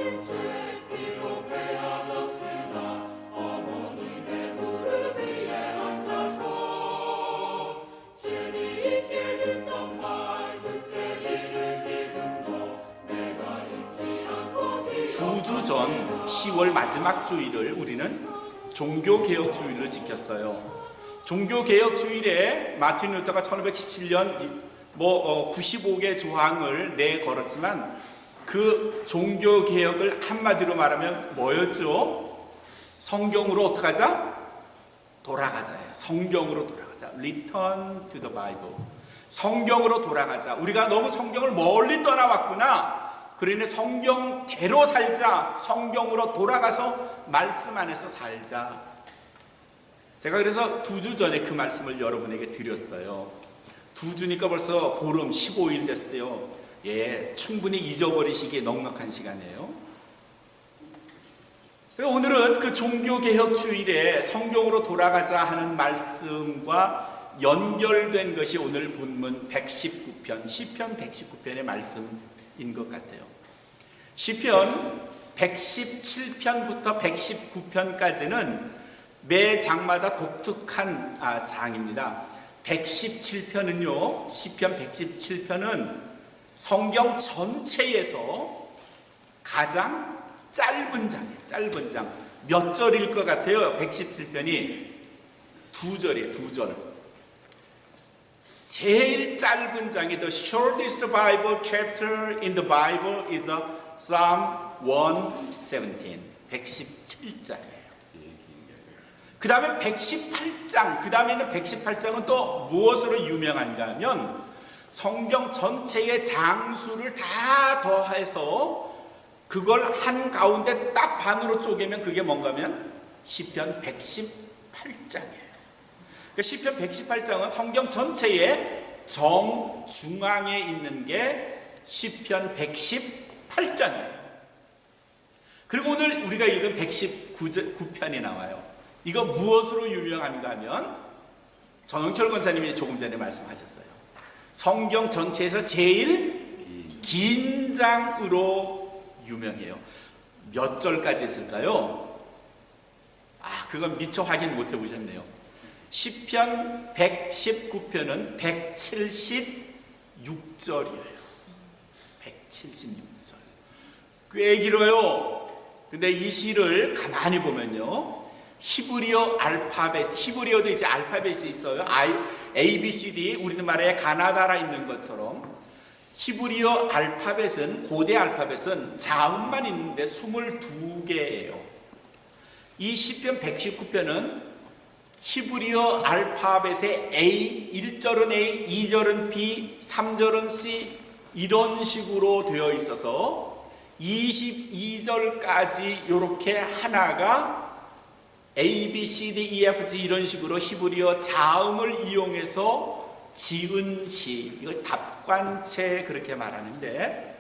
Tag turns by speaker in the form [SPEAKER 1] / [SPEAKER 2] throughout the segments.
[SPEAKER 1] 두 주 전 10월 마지막 주일을 우리는 종교개혁주일로 지켰어요. 종교개혁주일에 마틴 루터가 1517년 95개 조항을 내걸었지만 그 종교개혁을 한마디로 말하면 뭐였죠? 성경으로 어떻게 하자? 돌아가자예요. 성경으로 돌아가자. Return to the Bible. 성경으로 돌아가자. 우리가 너무 성경을 멀리 떠나왔구나. 그러니 성경대로 살자. 성경으로 돌아가서 말씀 안에서 살자. 제가 그래서 2주 전에 그 말씀을 여러분에게 드렸어요. 2주니까 벌써 보름 15일 됐어요. 충분히 잊어버리시기에 넉넉한 시간이에요. 오늘은 그 종교개혁주일에 성경으로 돌아가자 하는 말씀과 연결된 것이 오늘 본문 119편, 시편 119편의 말씀인 것 같아요. 시편 117편부터 119편까지는 매 장마다 독특한 장입니다. 117편은요, 시편 117편은 성경 전체에서 가장 짧은 장이에요. 짧은 장. 몇 절일 것 같아요? 117편이 2절이에요. 2절. 제일 짧은 장이 The shortest Bible chapter in the Bible is Psalm 117. 117장이에요. 그 다음에 118장. 그 다음에는 118장은 또 무엇으로 유명한가 하면 성경 전체의 장수를 다 더해서 그걸 한가운데 딱 반으로 쪼개면 그게 뭔가 하면 시편 118장이에요. 그 시편 118장은 성경 전체의 정중앙에 있는 게 시편 118장이에요. 그리고 오늘 우리가 읽은 119편이 나와요. 이거 무엇으로 유명한가 하면 전홍철 권사님이 조금 전에 말씀하셨어요. 성경 전체에서 제일 긴 장으로 유명해요. 몇 절까지 있을까요? 그건 미처 확인 못 해보셨네요. 시편 119편은 176절이에요. 176절. 꽤 길어요. 근데 이 시를 가만히 보면요, 히브리어 알파벳, 히브리어도 이제 알파벳이 있어요. A, B, C, D, 우리나라에 가나다라 있는 것처럼 히브리어 알파벳은, 고대 알파벳은 자음만 있는데 22개예요. 이 시편 119편은 히브리어 알파벳의 A, 1절은 A, 2절은 B, 3절은 C 이런 식으로 되어 있어서 22절까지 이렇게 하나가 A, B, C, D, E, F, G 이런 식으로 히브리어 자음을 이용해서 지은 시, 이걸 답관체 그렇게 말하는데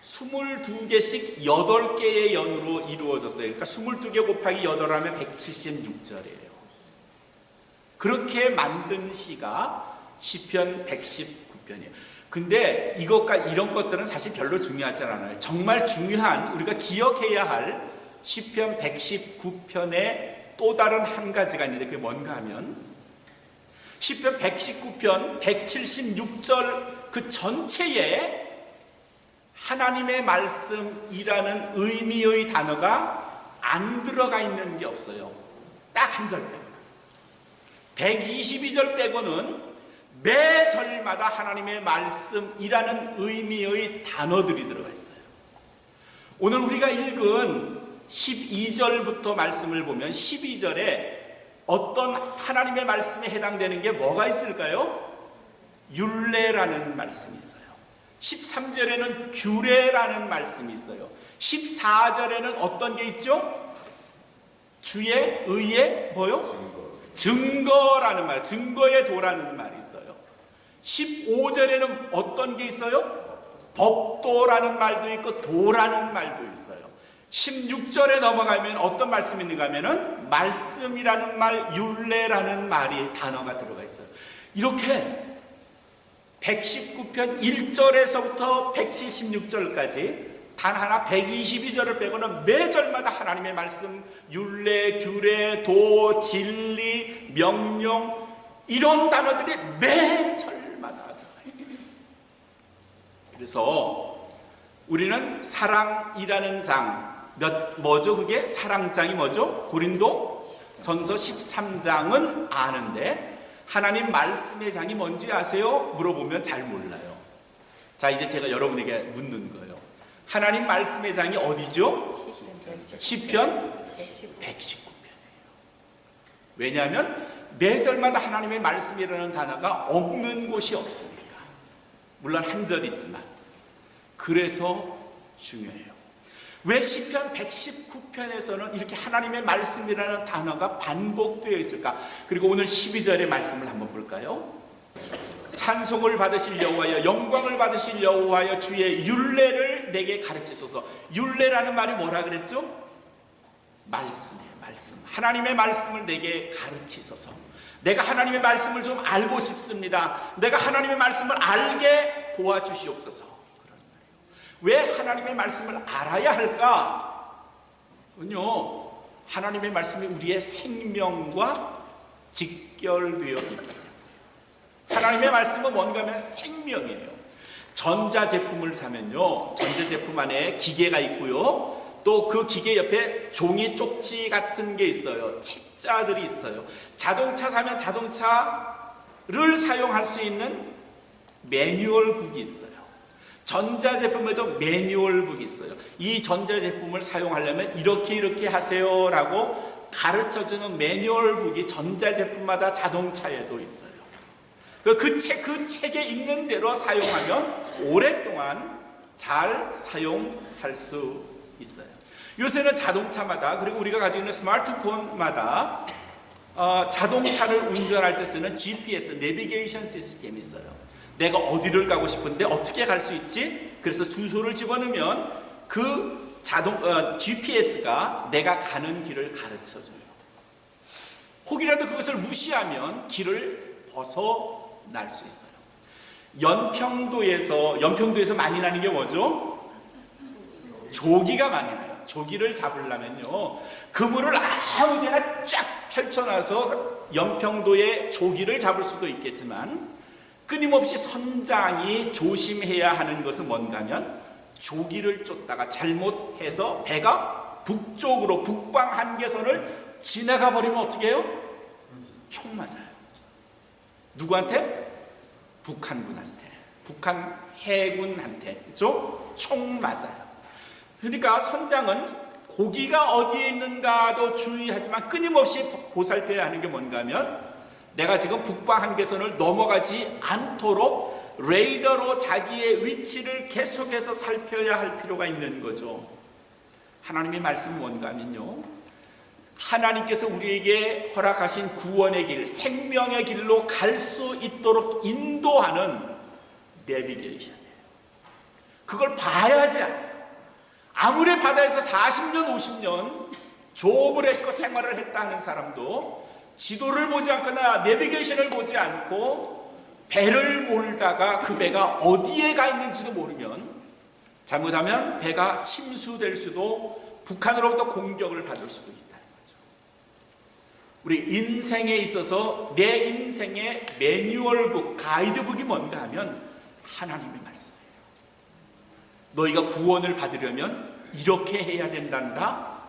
[SPEAKER 1] 22개씩 8개의 연으로 이루어졌어요. 그러니까 22개 곱하기 8하면 176절이에요. 그렇게 만든 시가 시편 119편이에요. 근데 이런 것들은 사실 별로 중요하지 않아요. 정말 중요한, 우리가 기억해야 할 시편 119편의 또 다른 한 가지가 있는데 그게 뭔가 하면 시편 119편 176절 그 전체에 하나님의 말씀이라는 의미의 단어가 안 들어가 있는 게 없어요. 딱 한 절 빼고. 122절 빼고는 매 절마다 하나님의 말씀이라는 의미의 단어들이 들어가 있어요. 오늘 우리가 읽은 12절부터 말씀을 보면 12절에 어떤 하나님의 말씀에 해당되는 게 뭐가 있을까요? 율례라는 말씀이 있어요. 13절에는 규례라는 말씀이 있어요. 14절에는 어떤 게 있죠? 주의 의의 뭐요? 증거라는 말, 증거의 도라는 말이 있어요. 15절에는 어떤 게 있어요? 법도라는 말도 있고 도라는 말도 있어요. 16절에 넘어가면 어떤 말씀이 있는가 하면은 말씀이라는 말, 율례라는 말이 단어가 들어가 있어요. 이렇게 119편 1절에서부터 176절까지 단 하나 122절을 빼고는 매 절마다 하나님의 말씀, 율례, 규례, 도, 진리, 명령 이런 단어들이 매 절마다 들어가 있습니다. 그래서 우리는 사랑이라는 장, 뭐죠 그게? 사랑장이 뭐죠? 고린도 전서 13장은 아는데 하나님 말씀의 장이 뭔지 아세요? 물어보면 잘 몰라요. 자, 이제 제가 여러분에게 묻는 거예요. 하나님 말씀의 장이 어디죠? 시편 119편이에요. 왜냐하면 매 절마다 하나님의 말씀이라는 단어가 없는 곳이 없으니까. 물론 한 절 있지만. 그래서 중요해요. 왜 시편 119편에서는 이렇게 하나님의 말씀이라는 단어가 반복되어 있을까? 그리고 오늘 12절의 말씀을 한번 볼까요? 찬송을 받으실 여호와여, 영광을 받으실 여호와여, 주의 율례를 내게 가르치소서. 율례라는 말이 뭐라 그랬죠? 말씀이에요. 말씀. 하나님의 말씀을 내게 가르치소서. 내가 하나님의 말씀을 좀 알고 싶습니다. 내가 하나님의 말씀을 알게 도와주시옵소서. 왜 하나님의 말씀을 알아야 할까? 그건요, 하나님의 말씀이 우리의 생명과 직결되어 있기 때문에. 하나님의 말씀은 뭔가 하면 생명이에요. 전자제품을 사면요, 전자제품 안에 기계가 있고요, 또 그 기계 옆에 종이 쪽지 같은 게 있어요. 책자들이 있어요. 자동차 사면 자동차를 사용할 수 있는 매뉴얼북이 있어요. 전자제품에도 매뉴얼북이 있어요. 이 전자제품을 사용하려면 이렇게 하세요라고 가르쳐주는 매뉴얼북이 전자제품마다 자동차에도 있어요. 그 책에 있는 대로 사용하면 오랫동안 잘 사용할 수 있어요. 요새는 자동차마다, 그리고 우리가 가지고 있는 스마트폰마다 자동차를 운전할 때 쓰는 GPS, 내비게이션 시스템이 있어요. 내가 어디를 가고 싶은데 어떻게 갈 수 있지? 그래서 주소를 집어넣으면 그 GPS가 내가 가는 길을 가르쳐줘요. 혹이라도 그것을 무시하면 길을 벗어날 수 있어요. 연평도에서 많이 나는 게 뭐죠? 조기가 많이 나요. 조기를 잡으려면요, 그물을 아무데나 쫙 펼쳐놔서 연평도의 조기를 잡을 수도 있겠지만, 끊임없이 선장이 조심해야 하는 것은 뭔가 하면, 조기를 쫓다가 잘못해서 배가 북쪽으로 북방 한계선을 지나가 버리면 어떻게 해요? 총 맞아요. 누구한테? 북한군한테, 북한 해군한테, 그렇죠? 총 맞아요. 그러니까 선장은 고기가 어디에 있는가도 주의하지만 끊임없이 보살펴야 하는 게 뭔가 하면, 내가 지금 북방 한계선을 넘어가지 않도록 레이더로 자기의 위치를 계속해서 살펴야 할 필요가 있는 거죠. 하나님의 말씀은 뭔가 하면요, 하나님께서 우리에게 허락하신 구원의 길, 생명의 길로 갈 수 있도록 인도하는 내비게이션이에요. 그걸 봐야지 알아요. 아무리 바다에서 40년, 50년 조브레커 생활을 했다 하는 사람도 지도를 보지 않거나 내비게이션을 보지 않고 배를 몰다가 그 배가 어디에 가 있는지도 모르면, 잘못하면 배가 침수될 수도, 북한으로부터 공격을 받을 수도 있다는 거죠. 우리 인생에 있어서 내 인생의 매뉴얼북, 가이드북이 뭔가 하면 하나님의 말씀이에요. 너희가 구원을 받으려면 이렇게 해야 된단다.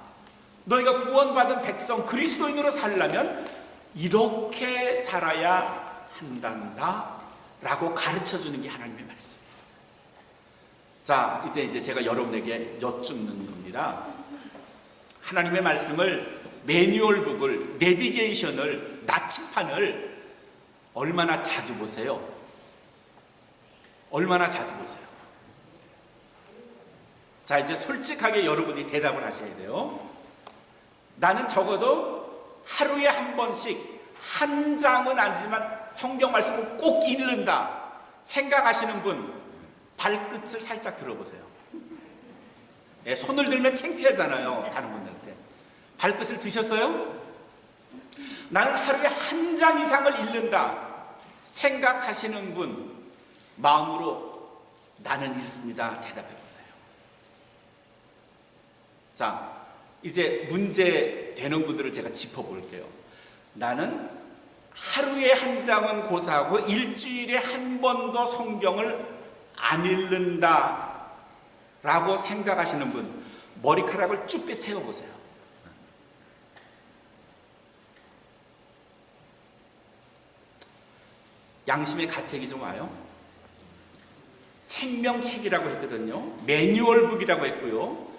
[SPEAKER 1] 너희가 구원받은 백성, 그리스도인으로 살려면 이렇게 살아야 한단다 라고 가르쳐주는 게 하나님의 말씀이에요. 자, 이제 제가 여러분에게 여쭙는 겁니다. 하나님의 말씀을, 매뉴얼북을, 내비게이션을, 나침판을 얼마나 자주 보세요? 얼마나 자주 보세요? 자, 이제 솔직하게 여러분이 대답을 하셔야 돼요. 나는 적어도 하루에 한 번씩, 한 장은 아니지만 성경 말씀을 꼭 읽는다 생각하시는 분, 발끝을 살짝 들어보세요. 네, 손을 들면 창피하잖아요, 다른 분들한테. 발끝을 드셨어요? 나는 하루에 한 장 이상을 읽는다 생각하시는 분, 마음으로 나는 읽습니다 대답해 보세요. 자, 이제 문제 되는 분들을 제가 짚어볼게요. 나는 하루에 한 장은 고사하고 일주일에 한 번도 성경을 안 읽는다 라고 생각하시는 분, 머리카락을 쭉 세워보세요. 양심의 가책이 좀 와요. 생명책이라고 했거든요. 매뉴얼북이라고 했고요.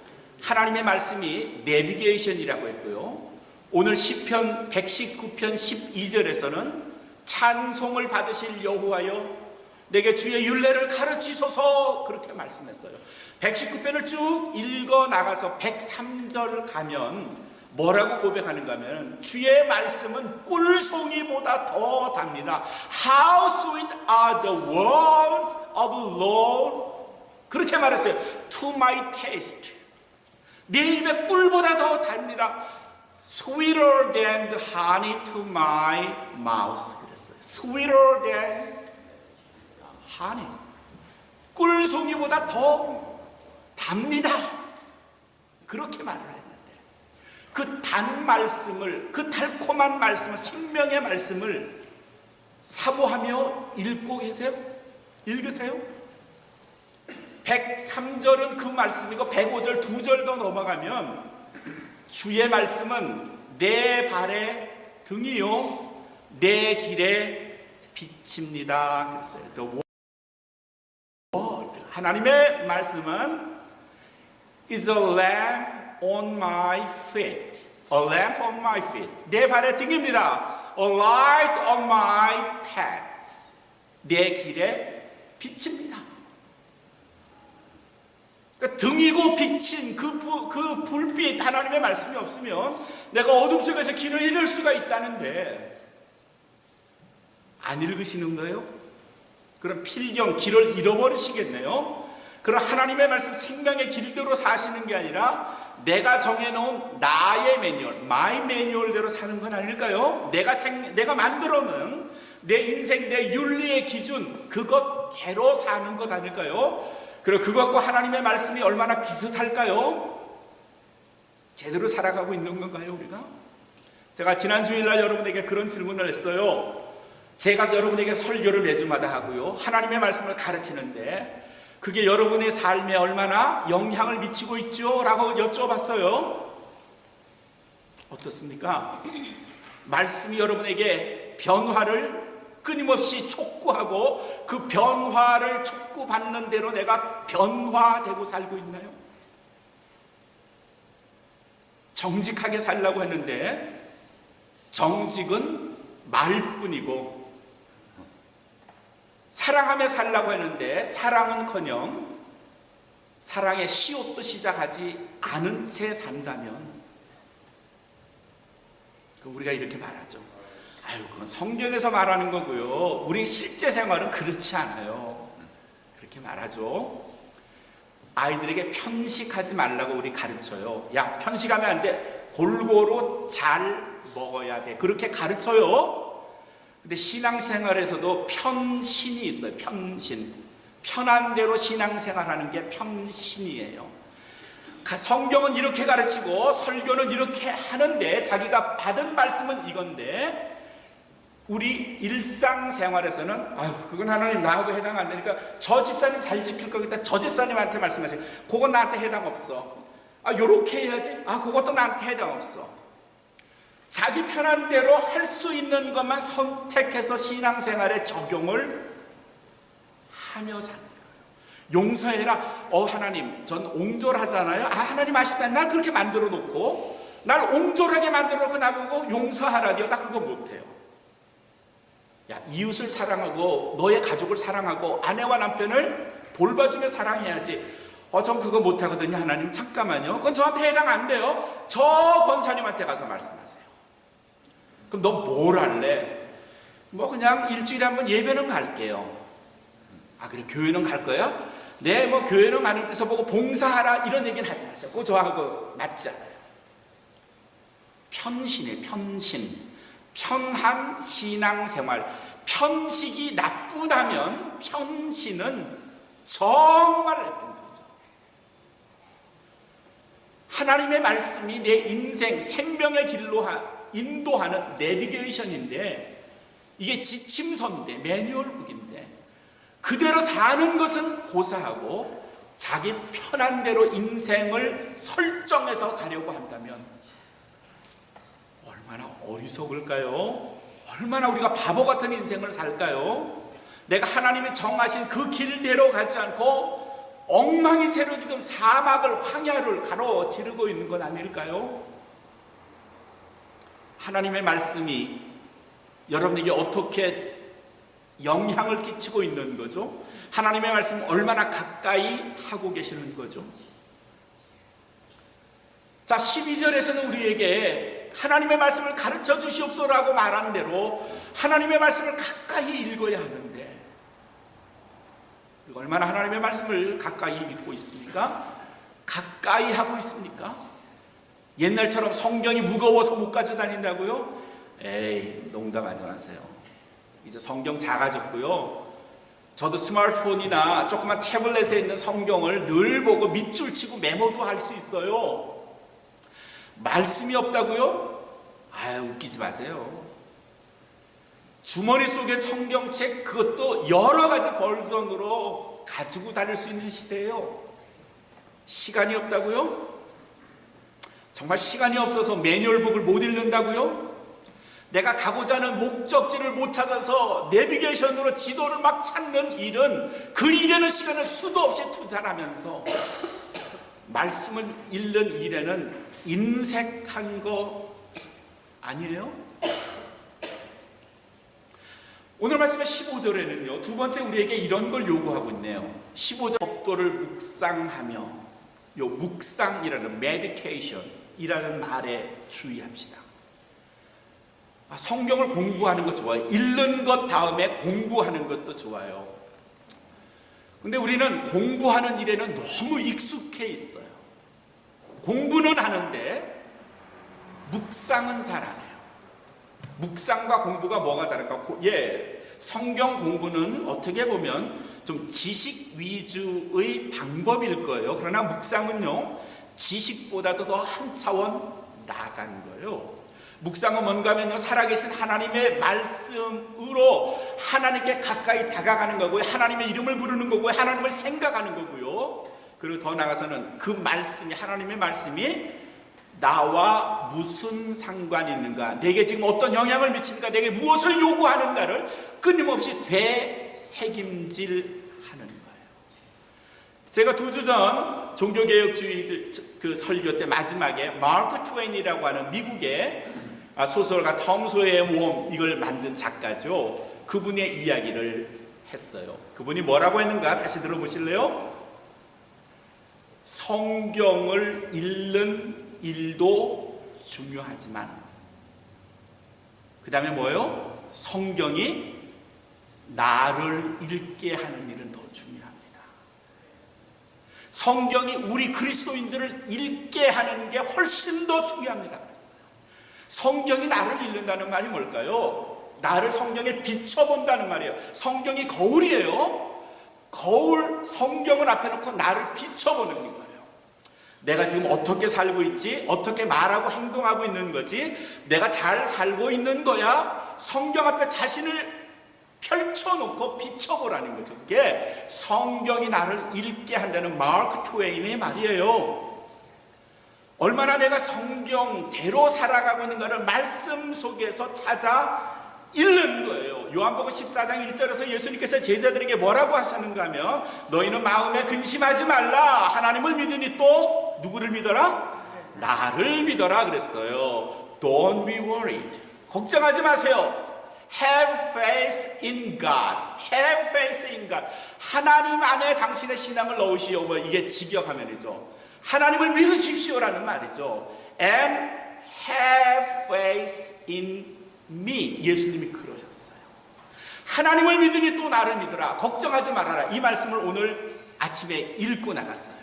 [SPEAKER 1] 하나님의 말씀이 내비게이션이라고 했고요. 오늘 시편 119편 12절에서는 찬송을 받으실 여호와여 내게 주의 율례를 가르치소서 그렇게 말씀했어요. 119편을 쭉 읽어 나가서 103절 가면 뭐라고 고백하는가 하면 주의 말씀은 꿀송이보다 더 답니다. How sweet are the words of Lord. 그렇게 말했어요. To my taste. 내 입에 꿀보다 더 답니다. Sweeter than the honey to my mouth. 그랬어요. Sweeter than honey. 꿀송이보다 더 답니다. 그렇게 말을 했는데 그 단 말씀을, 그 달콤한 말씀을, 생명의 말씀을 사모하며 읽고 계세요? 읽으세요? 103절은 그 말씀이고 105절 2절 더 넘어가면 주의 말씀은 내 발의 등이요 내 길의 빛입니다 그랬어요. The word. 하나님의 말씀은 is a lamp on my feet. A lamp on my feet. 내 발의 등입니다. A light on my path. 내 길의 빛입니다. 그러니까 등이고 빛인 그 불빛 하나님의 말씀이 없으면 내가 어둠 속에서 길을 잃을 수가 있다는데 안 읽으시는 거예요? 그럼 필경 길을 잃어버리시겠네요. 그럼 하나님의 말씀 생명의 길대로 사시는 게 아니라 내가 정해놓은 나의 매뉴얼, 마이 매뉴얼대로 사는 건 아닐까요? 내가 만들어놓은 내 인생, 내 윤리의 기준 그것대로 사는 것 아닐까요? 그리고 그것과 하나님의 말씀이 얼마나 비슷할까요? 제대로 살아가고 있는 건가요, 우리가? 제가 지난 주일날 여러분에게 그런 질문을 했어요. 제가 여러분에게 설교를 매주마다 하고요. 하나님의 말씀을 가르치는데 그게 여러분의 삶에 얼마나 영향을 미치고 있죠? 라고 여쭤봤어요. 어떻습니까? 말씀이 여러분에게 변화를 끊임없이 촉구하고 그 변화를 촉구받는 대로 내가 변화되고 살고 있나요? 정직하게 살라고 했는데 정직은 말뿐이고 사랑하며 살라고 했는데 사랑은커녕 사랑의 시옷도 시작하지 않은 채 산다면 우리가 이렇게 말하죠. 아유, 그건 성경에서 말하는 거고요. 우리 실제 생활은 그렇지 않아요. 그렇게 말하죠. 아이들에게 편식하지 말라고 우리 가르쳐요. 야, 편식하면 안 돼. 골고루 잘 먹어야 돼. 그렇게 가르쳐요. 근데 신앙생활에서도 편신이 있어요. 편신. 편한 대로 신앙생활하는 게 편신이에요. 성경은 이렇게 가르치고 설교는 이렇게 하는데 자기가 받은 말씀은 이건데 우리 일상생활에서는 아유, 그건 하나님 나하고 해당 안 되니까 저 집사님 잘 지킬 거겠다. 저 집사님한테 말씀하세요. 그건 나한테 해당 없어. 아, 요렇게 해야지. 아, 그것도 나한테 해당 없어. 자기 편한 대로 할 수 있는 것만 선택해서 신앙생활에 적용을 하며 사는 거예요. 용서해라. 하나님, 전 옹졸하잖아요. 아, 하나님 아시잖아요. 날 그렇게 만들어 놓고 날 옹졸하게 만들어 놓고 나보고 용서하라니요. 나 그거 못해요. 야, 이웃을 사랑하고 너의 가족을 사랑하고 아내와 남편을 돌봐주며 사랑해야지. 전 그거 못하거든요. 하나님 잠깐만요. 그건 저한테 해당 안 돼요. 저 권사님한테 가서 말씀하세요. 그럼 너 뭘 할래? 뭐 그냥 일주일에 한 번 예배는 갈게요. 아, 그래? 교회는 갈 거예요? 네, 뭐 교회는 가는 데서 보고 봉사하라 이런 얘기는 하지 마세요. 그거 저하고 맞지 않아요. 편신이에요. 편신. 편한 신앙생활. 편식이 나쁘다면 편신은 정말 나쁜 거죠. 하나님의 말씀이 내 인생 생명의 길로 인도하는 내비게이션인데, 이게 지침서인데, 매뉴얼북인데, 그대로 사는 것은 고사하고 자기 편한 대로 인생을 설정해서 가려고 한다면 얼마나 어리석을까요? 얼마나 우리가 바보 같은 인생을 살까요? 내가 하나님이 정하신 그 길대로 가지 않고 엉망이채로 지금 사막을, 황야를 가로지르고 있는 건 아닐까요? 하나님의 말씀이 여러분에게 어떻게 영향을 끼치고 있는 거죠? 하나님의 말씀 얼마나 가까이 하고 계시는 거죠? 자, 12절에서는 우리에게 하나님의 말씀을 가르쳐 주시옵소라고 말한 대로 하나님의 말씀을 가까이 읽어야 하는데, 얼마나 하나님의 말씀을 가까이 읽고 있습니까? 가까이 하고 있습니까? 옛날처럼 성경이 무거워서 못 가져다닌다고요? 에이, 농담하지 마세요. 이제 성경 작아졌고요. 저도 스마트폰이나 조그만 태블릿에 있는 성경을 늘 보고 밑줄 치고 메모도 할 수 있어요. 말씀이 없다고요? 아유, 웃기지 마세요. 주머니 속에 성경책, 그것도 여러 가지 벌선으로 가지고 다닐 수 있는 시대예요. 시간이 없다고요? 정말 시간이 없어서 매뉴얼북을 못 읽는다고요? 내가 가고자 하는 목적지를 못 찾아서 내비게이션으로 지도를 막 찾는 일은, 그 일에는 시간을 수도 없이 투자하면서 말씀을 읽는 일에는 인색한 거 아니에요? 오늘 말씀의 15절에는요, 두 번째 우리에게 이런 걸 요구하고 있네요. 15절, 법도를 묵상하며, 요 묵상이라는 메디테이션이라는 말에 주의합시다. 성경을 공부하는 것 좋아요. 읽는 것 다음에 공부하는 것도 좋아요. 근데 우리는 공부하는 일에는 너무 익숙해 있어요. 공부는 하는데 묵상은 잘 안 해요. 묵상과 공부가 뭐가 다를까? 성경 공부는 어떻게 보면 좀 지식 위주의 방법일 거예요. 그러나 묵상은요, 지식보다도 더 한 차원 나아간 거예요. 묵상은 뭔가 하면요, 살아계신 하나님의 말씀으로 하나님께 가까이 다가가는 거고요, 하나님의 이름을 부르는 거고요, 하나님을 생각하는 거고요. 그리고 더 나아가서는 그 말씀이, 하나님의 말씀이 나와 무슨 상관이 있는가, 내게 지금 어떤 영향을 미치는가, 내게 무엇을 요구하는가를 끊임없이 되새김질 하는 거예요. 제가 2주 전 종교개혁주의 그 설교 때 마지막에 마크 트웨인이라고 하는 미국의 소설가 톰 소여의 모험, 이걸 만든 작가죠. 그분의 이야기를 했어요. 그분이 뭐라고 했는가 다시 들어보실래요? 성경을 읽는 일도 중요하지만 그 다음에 뭐예요? 성경이 나를 읽게 하는 일은 더 중요합니다. 성경이 우리 그리스도인들을 읽게 하는 게 훨씬 더 중요합니다. 그랬어요. 성경이 나를 읽는다는 말이 뭘까요? 나를 성경에 비춰본다는 말이에요. 성경이 거울이에요. 거울, 성경을 앞에 놓고 나를 비춰보는 거예요. 내가 지금 어떻게 살고 있지? 어떻게 말하고 행동하고 있는 거지? 내가 잘 살고 있는 거야? 성경 앞에 자신을 펼쳐놓고 비춰보라는 거죠. 그게 성경이 나를 읽게 한다는 마크 트웨인의 말이에요. 얼마나 내가 성경대로 살아가고 있는가를 말씀 속에서 찾아 읽는 거예요. 요한복음 14장 1절에서 예수님께서 제자들에게 뭐라고 하셨는가 하면, 너희는 마음에 근심하지 말라, 하나님을 믿으니 또 누구를 믿어라? 나를 믿어라 그랬어요. Don't be worried. 걱정하지 마세요. Have faith in God. Have faith in God. 하나님 안에 당신의 신앙을 넣으시오. 뭐 이게 직역하면이죠. 하나님을 믿으십시오라는 말이죠. And have faith in me. 예수님이 그러셨어요. 하나님을 믿으니 또 나를 믿으라. 걱정하지 말아라. 이 말씀을 오늘 아침에 읽고 나갔어요.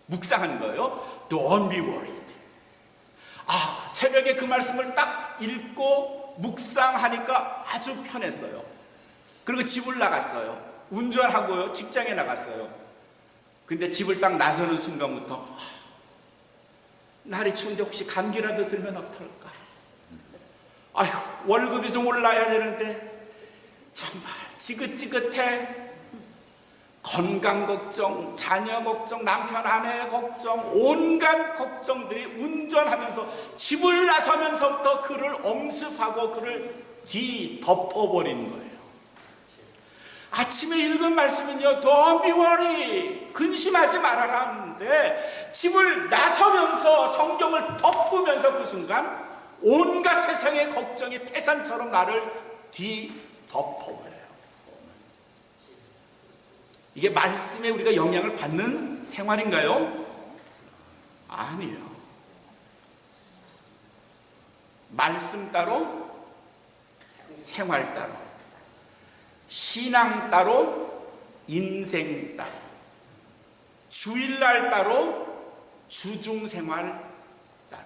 [SPEAKER 1] 묵상하는 거예요. Don't be worried. 새벽에 그 말씀을 딱 읽고 묵상하니까 아주 편했어요. 그리고 집을 나갔어요. 운전하고요, 직장에 나갔어요. 근데 집을 딱 나서는 순간부터 날이 추운데 혹시 감기라도 들면 어떨까? 아휴, 월급이 좀 올라야 되는데 정말 지긋지긋해. 건강 걱정, 자녀 걱정, 남편 아내 걱정, 온갖 걱정들이 운전하면서 집을 나서면서부터 그를 엄습하고 그를 뒤덮어버리는 거예요. 아침에 읽은 말씀은요, Don't be worry, 근심하지 말아라 하는데 집을 나서면서 성경을 덮으면서 그 순간 온갖 세상의 걱정이 태산처럼 나를 뒤덮어버려요. 이게 말씀에 우리가 영향을 받는 생활인가요? 아니에요. 말씀 따로, 생활 따로, 신앙 따로, 인생 따로, 주일날 따로, 주중생활 따로.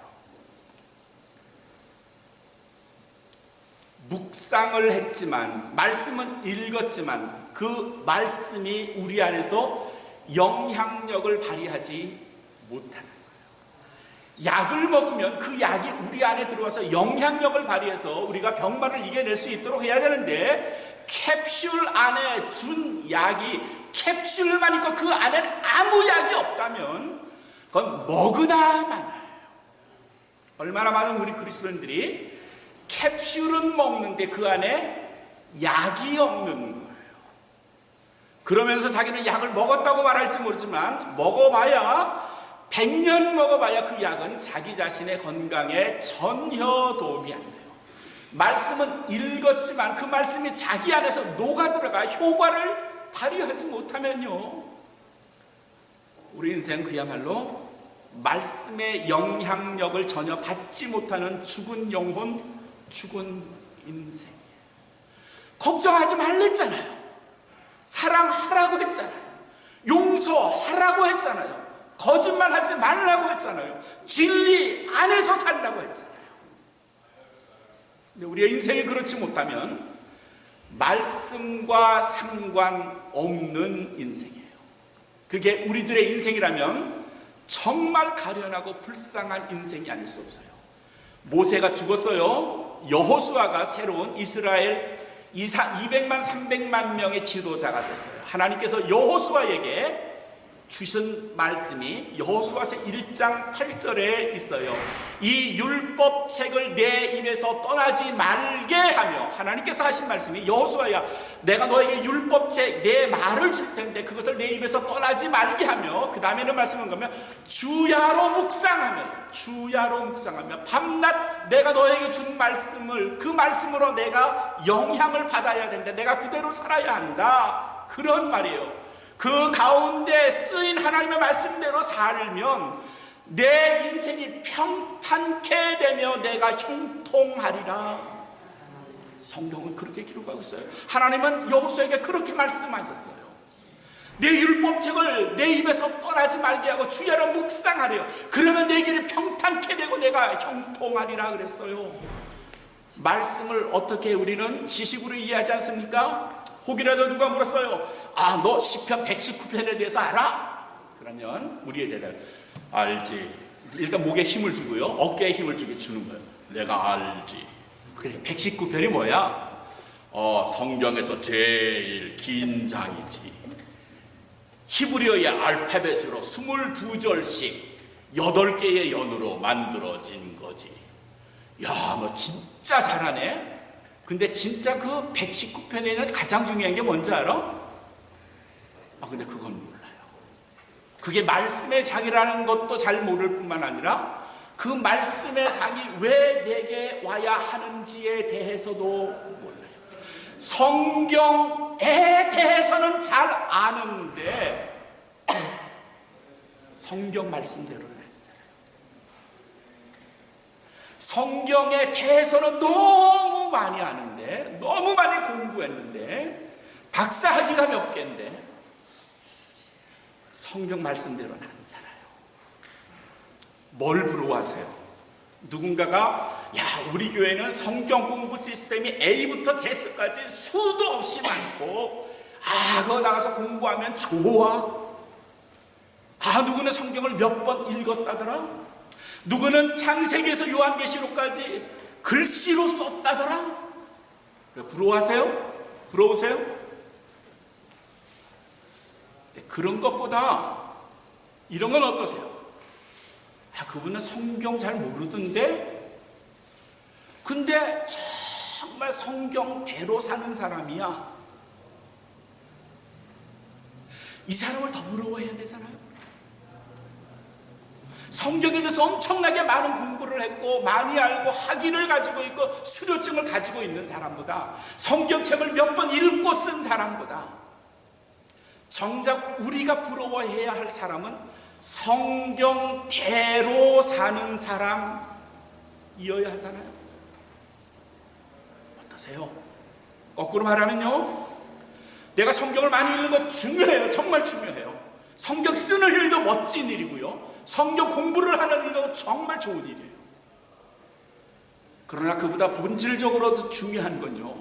[SPEAKER 1] 묵상을 했지만, 말씀은 읽었지만 그 말씀이 우리 안에서 영향력을 발휘하지 못하는 거예요. 약을 먹으면 그 약이 우리 안에 들어와서 영향력을 발휘해서 우리가 병마를 이겨낼 수 있도록 해야 되는데, 캡슐 안에 준 약이 캡슐만 있고 그 안에는 아무 약이 없다면 그건 먹으나 마나요. 얼마나 많은 우리 그리스도인들이 캡슐은 먹는데 그 안에 약이 없는 거예요. 그러면서 자기는 약을 먹었다고 말할지 모르지만 먹어봐야 100년 먹어봐야 그 약은 자기 자신의 건강에 전혀 도움이 안 돼요. 말씀은 읽었지만 그 말씀이 자기 안에서 녹아들어가 효과를 발휘하지 못하면요, 우리 인생 그야말로 말씀의 영향력을 전혀 받지 못하는 죽은 영혼, 죽은 인생이에요. 걱정하지 말랬잖아요. 사랑하라고 했잖아요. 용서하라고 했잖아요. 거짓말하지 말라고 했잖아요. 진리 안에서 살라고 했잖아요. 근데 우리의 인생이 그렇지 못하면 말씀과 상관없는 인생이에요. 그게 우리들의 인생이라면 정말 가련하고 불쌍한 인생이 아닐 수 없어요. 모세가 죽었어요. 여호수아가 새로운 이스라엘 200만 300만 명의 지도자가 됐어요. 하나님께서 여호수아에게 주신 말씀이 여호수아서 1장 8절에 있어요. 이 율법책을 내 입에서 떠나지 말게 하며, 하나님께서 하신 말씀이, 여호수아야, 내가 너에게 율법책 내 말을 줄 텐데 그것을 내 입에서 떠나지 말게 하며, 그 다음에는 말씀은 뭐냐면 주야로 묵상하며 밤낮 내가 너에게 준 말씀을, 그 말씀으로 내가 영향을 받아야 되는데 내가 그대로 살아야 한다, 그런 말이에요. 그 가운데 쓰인 하나님의 말씀대로 살면 내 인생이 평탄케 되며 내가 형통하리라. 성경은 그렇게 기록하고 있어요. 하나님은 여호수아에게 그렇게 말씀하셨어요. 내 율법책을 내 입에서 떠나지 말게 하고 주야로 묵상하래요. 그러면 내 길이 평탄케 되고 내가 형통하리라 그랬어요. 말씀을 어떻게 우리는 지식으로 이해하지 않습니까? 혹이라도 누가 물었어요. 아, 너 시편 119편에 대해서 알아? 그러면 우리의 대답, 알지. 일단 목에 힘을 주고요, 어깨에 힘을 주는 거예요. 내가 알지. 그래, 119편이 뭐야? 성경에서 제일 긴 장이지. 히브리어의 알파벳으로 22절씩 8개의 연으로 만들어진 거지. 야, 너 진짜 잘하네. 근데 진짜 그 119편에 있는 가장 중요한 게 뭔지 알아? 근데 그건 몰라요. 그게 말씀의 장이라는 것도 잘 모를 뿐만 아니라 그 말씀의 장이 왜 내게 와야 하는지에 대해서도 몰라요. 성경에 대해서는 잘 아는데 성경 말씀대로는 안 살아요. 성경에 대해서는 너무 많이 아는데, 너무 많이 공부했는데, 박사학위가 몇 개인데 성경 말씀대로는 안 살아요. 뭘 부러워하세요? 누군가가, 야, 우리 교회는 성경 공부 시스템이 A부터 Z까지 수도 없이 많고, 그거 나가서 공부하면 좋아. 누구는 성경을 몇 번 읽었다더라. 누구는 창세기에서 요한계시록까지 글씨로 썼다더라. 부러워하세요? 부러우세요? 그런 것보다 이런 건 어떠세요? 그분은 성경 잘 모르던데? 근데 정말 성경대로 사는 사람이야. 이 사람을 더 부러워해야 되잖아요. 성경에 대해서 엄청나게 많은 공부를 했고 많이 알고 학위를 가지고 있고 수료증을 가지고 있는 사람보다, 성경책을 몇 번 읽고 쓴 사람보다 정작 우리가 부러워해야 할 사람은 성경대로 사는 사람이어야 하잖아요. 어떠세요? 거꾸로 말하면요, 내가 성경을 많이 읽는 것 중요해요. 정말 중요해요. 성경 쓰는 일도 멋진 일이고요, 성경 공부를 하는 일도 정말 좋은 일이에요. 그러나 그보다 본질적으로도 중요한 건요,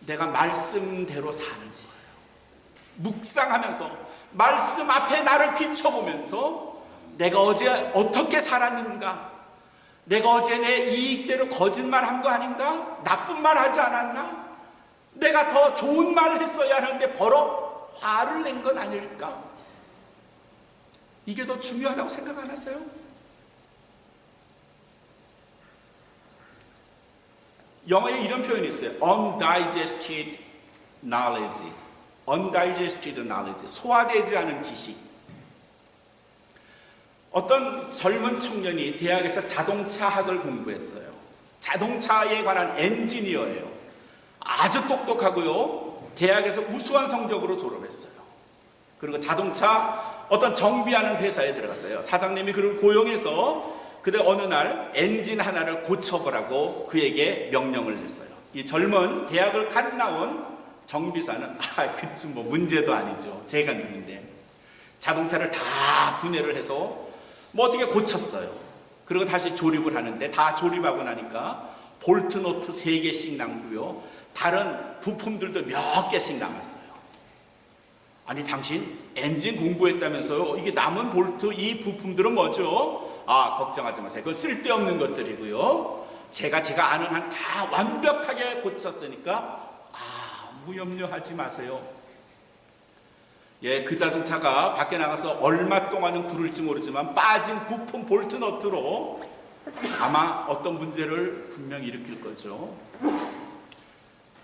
[SPEAKER 1] 내가 말씀대로 사는 거예요. 묵상하면서 말씀 앞에 나를 비춰보면서 내가 어제 어떻게 살았는가, 내가 어제 내 이익대로 거짓말한 거 아닌가, 나쁜 말 하지 않았나, 내가 더 좋은 말을 했어야 하는데 버럭 화를 낸 건 아닐까. 이게 더 중요하다고 생각 안 하세요? 영어에 이런 표현이 있어요. undigested knowledge. undigested knowledge. 소화되지 않은 지식. 어떤 젊은 청년이 대학에서 자동차학을 공부했어요. 자동차에 관한 엔지니어예요. 아주 똑똑하고요, 대학에서 우수한 성적으로 졸업했어요. 그리고 자동차 어떤 정비하는 회사에 들어갔어요. 사장님이 그를 고용해서 그때 어느 날 엔진 하나를 고쳐보라고 그에게 명령을 했어요. 이 젊은 대학을 갓 나온 정비사는 그치 뭐 문제도 아니죠, 제가 누군데. 자동차를 다 분해를 해서 뭐 어떻게 고쳤어요. 그리고 다시 조립을 하는데 다 조립하고 나니까 볼트 노트 3개씩 남고요, 다른 부품들도 몇 개씩 남았어요. 아니, 당신 엔진 공부했다면서요, 이게 남은 볼트 이 부품들은 뭐죠? 걱정하지 마세요. 그건 쓸데없는 것들이고요, 제가 아는 한 다 완벽하게 고쳤으니까 아무 염려하지 마세요. 예, 그 자동차가 밖에 나가서 얼마 동안은 구를지 모르지만 빠진 부품 볼트 너트로 아마 어떤 문제를 분명히 일으킬 거죠.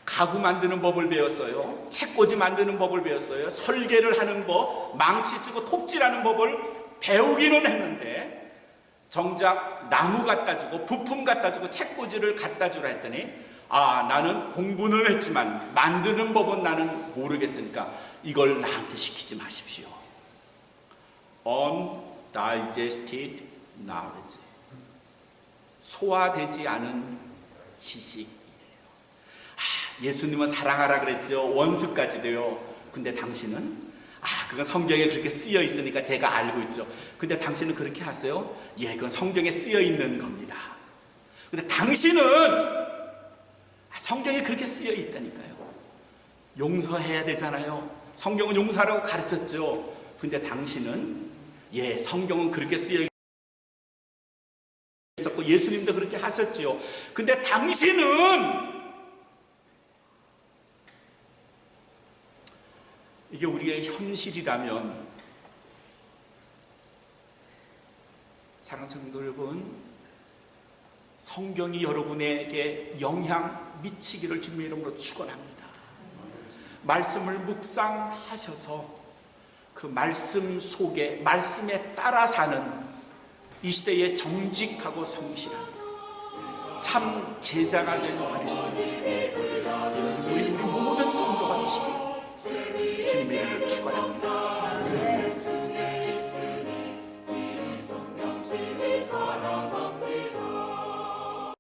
[SPEAKER 1] 가구 만드는 법을 배웠어요. 책꽂이 만드는 법을 배웠어요. 설계를 하는 법, 망치 쓰고 톱질하는 법을 배우기는 했는데 정작 나무 갖다 주고 부품 갖다 주고 책꽂이를 갖다 주라 했더니 나는 공부는 했지만 만드는 법은 나는 모르겠으니까 이걸 나한테 시키지 마십시오. undigested knowledge. 소화되지 않은 지식. 예수님은 사랑하라 그랬죠. 원수까지도요. 근데 당신은 그건 성경에 그렇게 쓰여 있으니까 제가 알고 있죠. 근데 당신은 그렇게 하세요? 예, 그건 성경에 쓰여 있는 겁니다. 근데 당신은 성경에 그렇게 쓰여 있다니까요. 용서해야 되잖아요. 성경은 용서하라고 가르쳤죠. 근데 당신은 예, 성경은 그렇게 쓰여 있었고 예수님도 그렇게 하셨죠. 근데 당신은 이게 우리의 현실이라면, 사랑하는 성도 여러분, 성경이 여러분에게 영향 미치기를 주님의 이름으로 축원합니다. 말씀을 묵상하셔서 그 말씀 속에, 말씀에 따라 사는 이 시대의 정직하고 성실한 참 제자가 된 그리스도, 우리 모든 성도가 되시길 주님의 이름으로 축원합니다.